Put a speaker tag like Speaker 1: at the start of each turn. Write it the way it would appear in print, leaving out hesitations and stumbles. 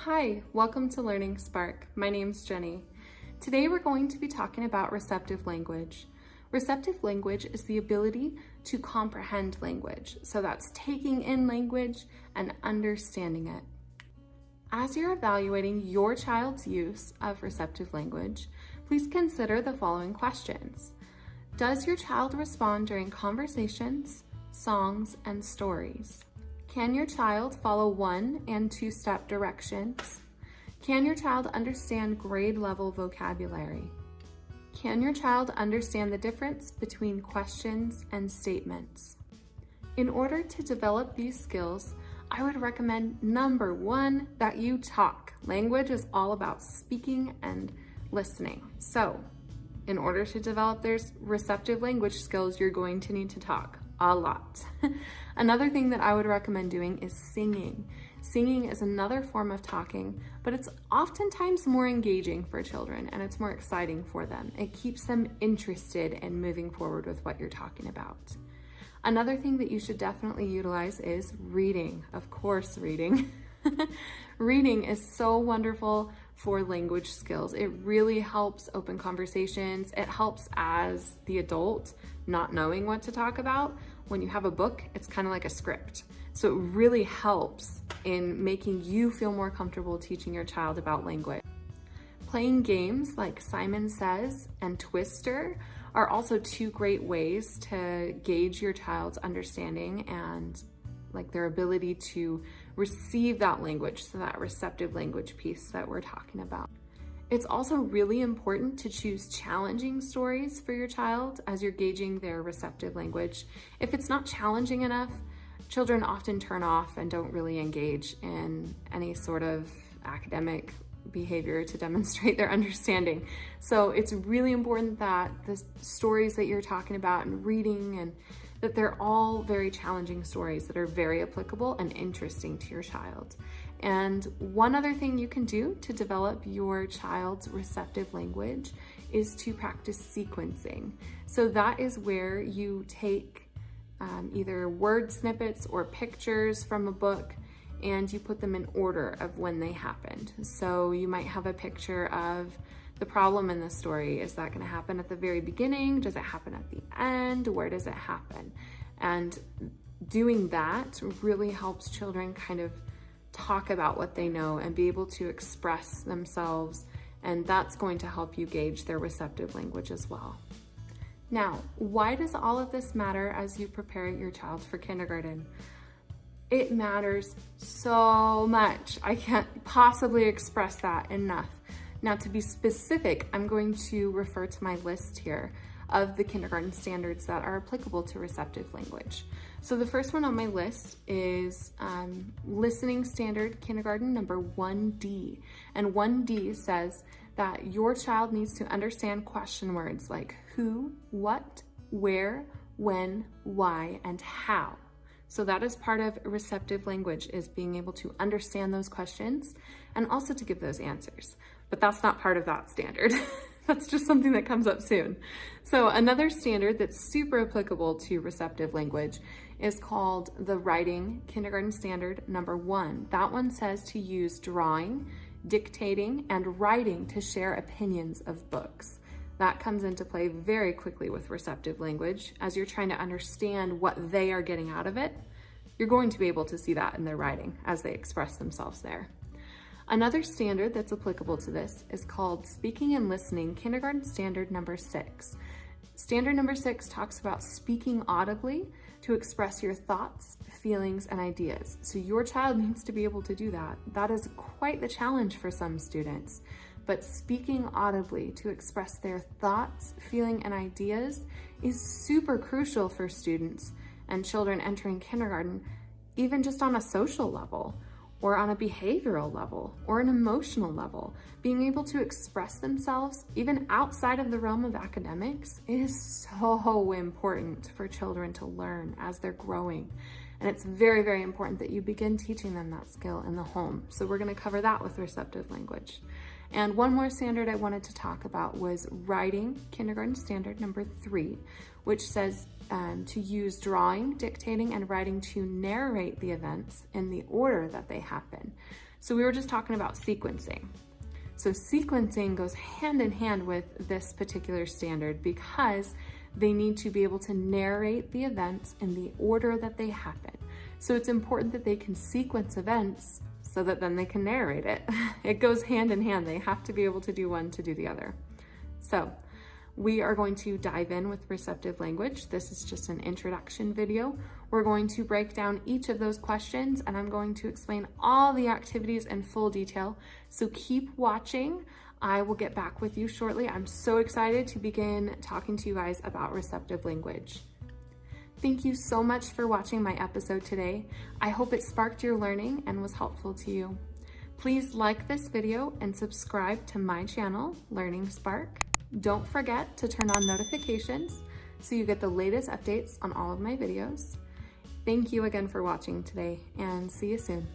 Speaker 1: Hi, welcome to Learning Spark. My name's Jennie. Today we're going to be talking about receptive language. Receptive language is the ability to comprehend language. So that's taking in language and understanding it. As you're evaluating your child's use of receptive language, please consider the following questions. Does your child respond during conversations, songs, and stories? Can your child follow 1- and 2-step directions? Can your child understand grade-level vocabulary? Can your child understand the difference between questions and statements? In order to develop these skills, I would recommend number 1, that you talk. Language is all about speaking and listening. So, in order to develop their receptive language skills, you're going to need to talk a lot. Another thing that I would recommend doing is singing. Singing is another form of talking, but it's oftentimes more engaging for children and it's more exciting for them. It keeps them interested in moving forward with what you're talking about. Another thing that you should definitely utilize is reading. Of course, reading. Reading is so wonderful for language skills. It really helps open conversations. It helps as the adult not knowing what to talk about. When you have a book, it's kind of like a script. So it really helps in making you feel more comfortable teaching your child about language. Playing games like Simon Says and Twister are also 2 great ways to gauge your child's understanding and like their ability to receive that language, so that receptive language piece that we're talking about. It's also really important to choose challenging stories for your child as you're gauging their receptive language. If it's not challenging enough, children often turn off and don't really engage in any sort of academic behavior to demonstrate their understanding. So it's really important that the stories that you're talking about and reading, and that they're all very challenging stories that are very applicable and interesting to your child. And one other thing you can do to develop your child's receptive language is to practice sequencing. So that is where you take either word snippets or pictures from a book and you put them in order of when they happened. So you might have a picture of the problem in the story. Is that going to happen at the very beginning? Does it happen at the end? Where does it happen? And doing that really helps children kind of talk about what they know and be able to express themselves, and that's going to help you gauge their receptive language as well. Now, why does all of this matter as you prepare your child for kindergarten? It matters so much. I can't possibly express that enough. Now, to be specific, I'm going to refer to my list here of the kindergarten standards that are applicable to receptive language. So the first one on my list is listening standard kindergarten number 1D. And 1D says that your child needs to understand question words like who, what, where, when, why, and how. So that is part of receptive language, is being able to understand those questions and also to give those answers. But that's not part of that standard. That's just something that comes up soon. So another standard that's super applicable to receptive language is called the writing kindergarten standard number 1. That one says to use drawing, dictating, and writing to share opinions of books. That comes into play very quickly with receptive language. As you're trying to understand what they are getting out of it, you're going to be able to see that in their writing as they express themselves there. Another standard that's applicable to this is called Speaking and Listening Kindergarten Standard number 6. Standard number 6 talks about speaking audibly to express your thoughts, feelings, and ideas. So your child needs to be able to do that. That is quite the challenge for some students. But speaking audibly to express their thoughts, feeling, and ideas is super crucial for students and children entering kindergarten, even just on a social level, or on a behavioral level, or an emotional level. Being able to express themselves, even outside of the realm of academics, is so important for children to learn as they're growing. And it's very, very important that you begin teaching them that skill in the home. So we're gonna cover that with receptive language. And one more standard I wanted to talk about was writing kindergarten standard number 3, which says to use drawing, dictating, and writing to narrate the events in the order that they happen. So we were just talking about sequencing. So sequencing goes hand in hand with this particular standard because they need to be able to narrate the events in the order that they happen. So it's important that they can sequence events so that then they can narrate it. It goes hand in hand. They have to be able to do one to do the other. So we are going to dive in with receptive language. This is just an introduction video. We're going to break down each of those questions, and I'm going to explain all the activities in full detail. So keep watching. I will get back with you shortly. I'm so excited to begin talking to you guys about receptive language. Thank you so much for watching my episode today. I hope it sparked your learning and was helpful to you. Please like this video and subscribe to my channel, Learning Spark. Don't forget to turn on notifications so you get the latest updates on all of my videos. Thank you again for watching today, and see you soon.